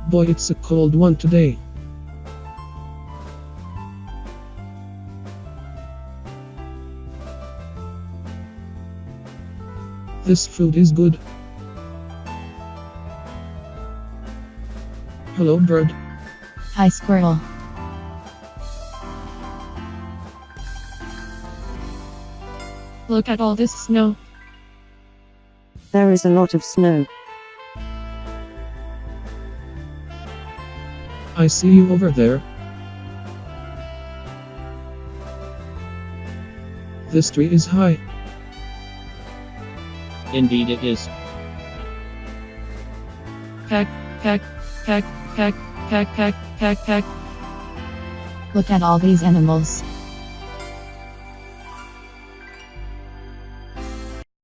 Boy, it's a cold one today. This food is good. Hello, bird. Hi, squirrel. Look at all this snow. There is a lot of snow. I see you over there. This tree is high. Indeed it is. Peck, peck, peck, peck, peck, peck, peck, peck. Look at all these animals.